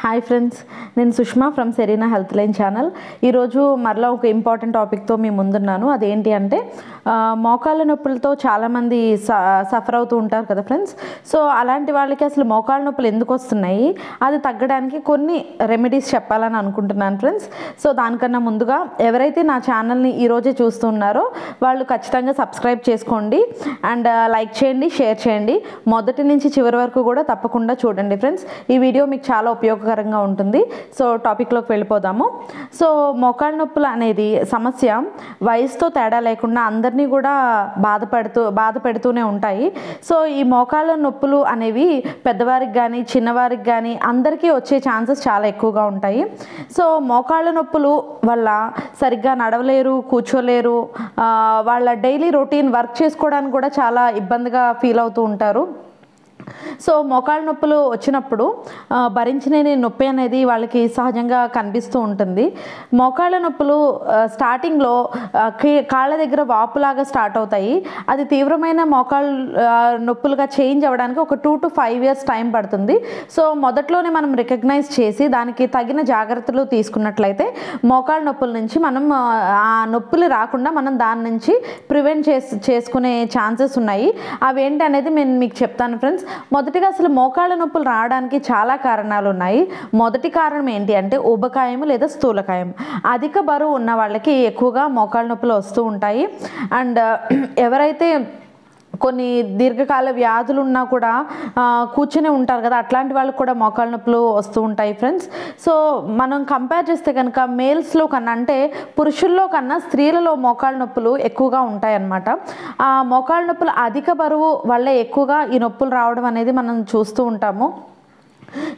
Hi friends, నేను Sushma from Serena health line channel. ఈరోజు మరలా ఒక ఇంపార్టెంట్ టాపిక్తో మీ ముందున్నాను. అదేంటి అంటే మోకాళ్ళ నొప్పులతో చాలామంది సఫర్ అవుతూ ఉంటారు కదా ఫ్రెండ్స్. సో అలాంటి వాళ్ళకి అసలు మోకాళ్ళ నొప్పులు ఎందుకు వస్తున్నాయి, అది తగ్గడానికి కొన్ని రెమెడీస్ చెప్పాలని అనుకుంటున్నాను ఫ్రెండ్స్. సో దానికన్నా ముందుగా ఎవరైతే నా ఛానల్ని ఈరోజే చూస్తున్నారో వాళ్ళు ఖచ్చితంగా సబ్స్క్రైబ్ చేసుకోండి అండ్ లైక్ చేయండి, షేర్ చేయండి. మొదటి నుంచి చివరి వరకు కూడా తప్పకుండా చూడండి ఫ్రెండ్స్. ఈ వీడియో మీకు చాలా ఉపయోగకరంగా ఉంటుంది. సో టాపిక్లోకి వెళ్ళిపోదాము. సో మోకాళ్ళ నొప్పులు అనేది సమస్య వయసుతో తేడా లేకుండా అందరినీ కూడా బాధపెడుతూనే ఉంటాయి. సో ఈ మోకాళ్ళ నొప్పులు అనేవి పెద్దవారికి కానీ చిన్నవారికి కానీ అందరికీ వచ్చే ఛాన్సెస్ చాలా ఎక్కువగా ఉంటాయి. సో మోకాళ్ళ నొప్పులు వల్ల సరిగ్గా నడవలేరు, కూర్చోలేరు, వాళ్ళ డైలీ రొటీన్ వర్క్ చేసుకోవడానికి కూడా చాలా ఇబ్బందిగా ఫీల్ అవుతూ ఉంటారు. సో మోకాళ్ళ నొప్పులు వచ్చినప్పుడు భరించలేని నొప్పి అనేది వాళ్ళకి సహజంగా కనిపిస్తూ ఉంటుంది. మోకాళ్ళ నొప్పులు స్టార్టింగ్లో కాళ్ళ దగ్గర వాపులాగా స్టార్ట్ అవుతాయి. అది తీవ్రమైన మోకాళ్ళ నొప్పులుగా చేంజ్ అవ్వడానికి ఒక 2 to 5 years టైం పడుతుంది. సో మొదట్లోనే మనం రికగ్నైజ్ చేసి దానికి తగిన జాగ్రత్తలు తీసుకున్నట్లయితే మోకాళ్ళ నొప్పుల నుంచి మనం ఆ నొప్పులు రాకుండా మనం దాని నుంచి ప్రివెంట్ చేసుకునే ఛాన్సెస్ ఉన్నాయి. అవేంటి అనేది నేను మీకు చెప్తాను ఫ్రెండ్స్. మొదటిగా అసలు మోకాళ్ళ నొప్పులు రావడానికి చాలా కారణాలు ఉన్నాయి. మొదటి కారణం ఏంటి అంటే ఊబకాయం లేదా స్థూలకాయం. అధిక బరువు ఉన్న వాళ్ళకి ఎక్కువగా మోకాళ్ళ నొప్పులు వస్తూ ఉంటాయి. అండ్ ఎవరైతే కొన్ని దీర్ఘకాల వ్యాధులు ఉన్నా కూడా కూర్చొని ఉంటారు కదా, అట్లాంటి వాళ్ళకి కూడా మోకాళ్ళ నొప్పులు వస్తూ ఉంటాయి ఫ్రెండ్స్. సో మనం కంపేర్ చేస్తే కనుక మేల్స్లో కన్నా అంటే పురుషుల్లో కన్నా స్త్రీలలో మోకాళ్ళ నొప్పులు ఎక్కువగా ఉంటాయి అన్నమాట. ఆ మోకాళ్ళ నొప్పులు అధిక బరువు వల్లే ఎక్కువగా ఈ నొప్పులు రావడం అనేది మనం చూస్తూ ఉంటాము.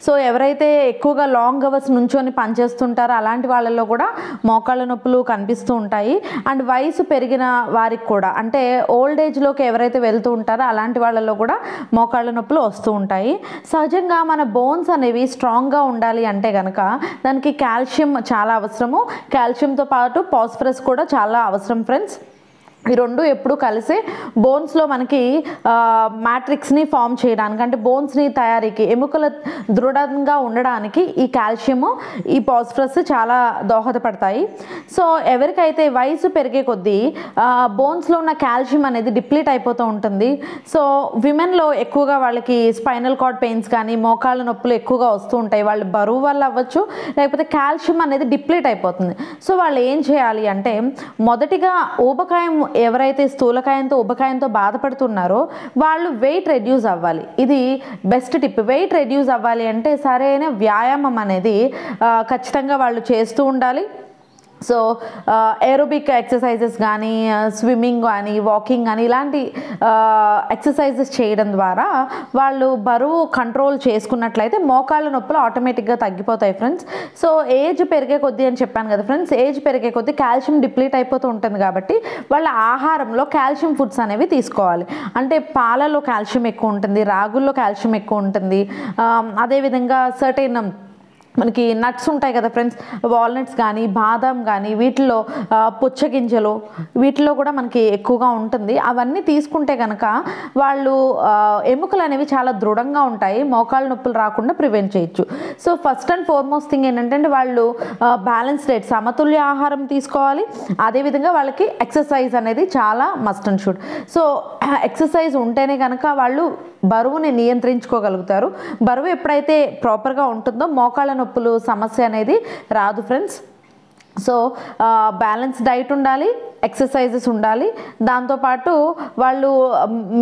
సో ఎవరైతే ఎక్కువగా లాంగ్ అవర్స్ నుంచొని పనిచేస్తుంటారో అలాంటి వాళ్ళల్లో కూడా మోకాళ్ళ నొప్పులు కనిపిస్తూ ఉంటాయి. అండ్ వయసు పెరిగిన వారికి కూడా అంటే ఓల్డ్ ఏజ్లోకి ఎవరైతే వెళ్తూ ఉంటారో అలాంటి వాళ్ళల్లో కూడా మోకాళ్ళ నొప్పులు వస్తూ ఉంటాయి. సహజంగా మన బోన్స్ అనేవి స్ట్రాంగ్గా ఉండాలి అంటే కనుక దానికి కాల్షియం చాలా అవసరము. కాల్షియంతో పాటు ఫాస్ఫరస్ కూడా చాలా అవసరం ఫ్రెండ్స్. ఈ రెండు ఎప్పుడు కలిసి బోన్స్లో మనకి మ్యాట్రిక్స్ని ఫామ్ చేయడానికి అంటే బోన్స్ని తయారీకి ఎముకల దృఢంగా ఉండడానికి ఈ కాల్షియము, ఈ ఫాస్ఫరస్ చాలా దోహదపడతాయి. సో ఎవరికైతే వయసు పెరిగే కొద్దీ బోన్స్లో ఉన్న కాల్షియం అనేది డిప్లీట్ అయిపోతూ ఉంటుంది. సో విమెన్లో ఎక్కువగా వాళ్ళకి స్పైనల్ కార్డ్ పెయిన్స్ కానీ మోకాళ్ళ నొప్పులు ఎక్కువగా వస్తూ ఉంటాయి. వాళ్ళు బరువు వల్ల అవ్వచ్చు, లేకపోతే కాల్షియం అనేది డిప్లీట్ అయిపోతుంది. సో వాళ్ళు ఏం చేయాలి అంటే మొదటిగా ఊబకాయం, ఎవరైతే స్థూలకాయంతో ఊబకాయంతో బాధపడుతున్నారో వాళ్ళు వెయిట్ రెడ్యూస్ అవ్వాలి. ఇది బెస్ట్ టిప్. వెయిట్ రెడ్యూస్ అవ్వాలి అంటే సరైన వ్యాయామం అనేది ఖచ్చితంగా వాళ్ళు చేస్తూ ఉండాలి. సో ఏరోబిక్ ఎక్సర్సైజెస్ కానీ, స్విమ్మింగ్ కానీ, వాకింగ్ కానీ ఇలాంటి ఎక్సర్సైజెస్ చేయడం ద్వారా వాళ్ళు బరువు కంట్రోల్ చేసుకున్నట్లయితే మోకాళ్ళ నొప్పులు ఆటోమేటిక్గా తగ్గిపోతాయి ఫ్రెండ్స్. సో ఏజ్ పెరిగే కొద్దీ అని చెప్పాను కదా ఫ్రెండ్స్, ఏజ్ పెరిగే కొద్దీ కాల్షియం డిప్లీట్ అయిపోతూ ఉంటుంది కాబట్టి వాళ్ళ ఆహారంలో కాల్షియం ఫుడ్స్ అనేవి తీసుకోవాలి. అంటే పాలలో కాల్షియం ఎక్కువ ఉంటుంది, రాగుల్లో కాల్షియం ఎక్కువ ఉంటుంది. అదేవిధంగా సర్టెన్ మనకి నట్స్ ఉంటాయి కదా ఫ్రెండ్స్, వాల్నట్స్ కానీ, బాదం కానీ, వీటిలో పుచ్చగింజలు, వీటిలో కూడా మనకి ఎక్కువగా ఉంటుంది. అవన్నీ తీసుకుంటే కనుక వాళ్ళు ఎముకలు అనేవి చాలా దృఢంగా ఉంటాయి, మోకాళ్ళ నొప్పులు రాకుండా ప్రివెంట్ చేయొచ్చు. So first and foremost thing ఏంటంటే వాళ్ళు బ్యాలెన్స్ డైట్, సమతుల్య ఆహారం తీసుకోవాలి. అదేవిధంగా వాళ్ళకి ఎక్సర్సైజ్ అనేది చాలా must and should. So exercise ఉంటేనే కనుక వాళ్ళు బరువుని నియంత్రించుకోగలుగుతారు. బరువు ఎప్పుడైతే ప్రాపర్గా ఉంటుందో మోకాళ్ళ నొప్పులు సమస్య అనేది రాదు ఫ్రెండ్స్. సో బ్యాలెన్స్ డైట్ ఉండాలి, ఎక్సర్సైజెస్ ఉండాలి. దాంతోపాటు వాళ్ళు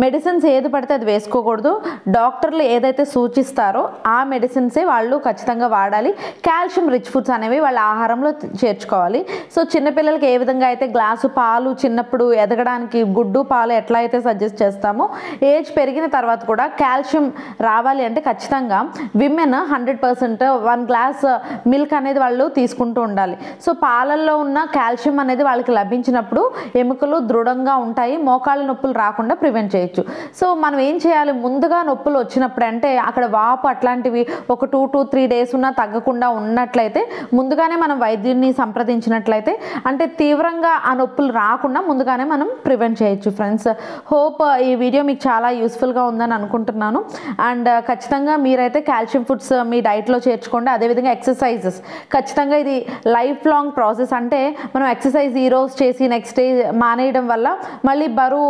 మెడిసిన్స్ ఏది పడితే అది వేసుకోకూడదు. డాక్టర్లు ఏదైతే సూచిస్తారో ఆ మెడిసిన్సే వాళ్ళు ఖచ్చితంగా వాడాలి. కాల్షియం రిచ్ ఫుడ్స్ అనేవి వాళ్ళ ఆహారంలో చేర్చుకోవాలి. సో చిన్నపిల్లలకి ఏ విధంగా అయితే గ్లాసు పాలు చిన్నప్పుడు ఎదగడానికి గుడ్డు పాలు ఎట్లా అయితే సజెస్ట్ చేస్తామో, ఏజ్ పెరిగిన తర్వాత కూడా కాల్షియం రావాలి అంటే ఖచ్చితంగా విమెన్ 100% 1 glass మిల్క్ అనేది వాళ్ళు తీసుకుంటూ ఉండాలి. సో పాలల్లో ఉన్న కాల్షియం అనేది వాళ్ళకి లభించినప్పుడు ఎముకలు దృఢంగా ఉంటాయి, మోకాళ్ళ నొప్పులు రాకుండా ప్రివెంట్ చేయొచ్చు. సో మనం ఏం చేయాలి, ముందుగా నొప్పులు వచ్చినప్పుడు అంటే అక్కడ వాపు అట్లాంటివి ఒక 2 to 3 days ఉన్నా తగ్గకుండా ఉన్నట్లయితే ముందుగానే మనం వైద్యుడిని సంప్రదించినట్లయితే అంటే తీవ్రంగా ఆ నొప్పులు రాకుండా ముందుగానే మనం ప్రివెంట్ చేయొచ్చు. ఫ్రెండ్స్, హోప్ ఈ వీడియో మీకు చాలా యూస్ఫుల్గా ఉందని అనుకుంటున్నాను. అండ్ ఖచ్చితంగా మీరైతే కాల్షియం ఫుడ్స్ మీ డైట్లో చేర్చుకోండి. అదేవిధంగా ఎక్సర్సైజెస్ ఖచ్చితంగా ఇది లైఫ్ లాంగ్ ప్రాసెస్. అంటే మనం ఎక్సర్సైజ్ ఈరోజు చేసి నెక్స్ట్ డే మానేయడం వల్ల మళ్ళీ బరువు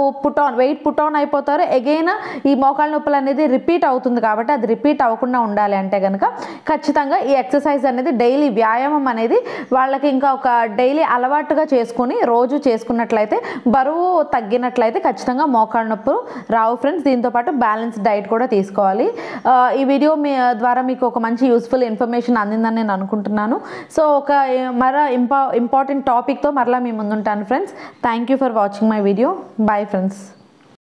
వెయిట్ పుట్ ఆన్ అయిపోతారు. అగైన్ ఈ మోకాళ్ళ నొప్పులు అనేది రిపీట్ అవుతుంది. కాబట్టి అది రిపీట్ అవ్వకుండా ఉండాలి అంటే కనుక ఖచ్చితంగా ఈ ఎక్సర్సైజ్ అనేది డైలీ వ్యాయామం అనేది వాళ్ళకి ఇంకా ఒక డైలీ అలవాటుగా చేసుకుని రోజు చేసుకున్నట్లయితే బరువు తగ్గినట్లయితే ఖచ్చితంగా మోకాళ్ళ నొప్పులు రావు. ఫ్రెండ్స్, దీంతోపాటు బ్యాలెన్స్ డైట్ కూడా తీసుకోవాలి. ఈ వీడియో ద్వారా మీకు ఒక మంచి యూస్ఫుల్ ఇన్ఫర్మేషన్ అందిందని నేను అనుకుంటున్నాను. సో ఒక మరో ఇంపార్టెంట్ టాపిక్తో మరలా మీ ముందుంటాను friends. Thank you for watching my video. Bye friends.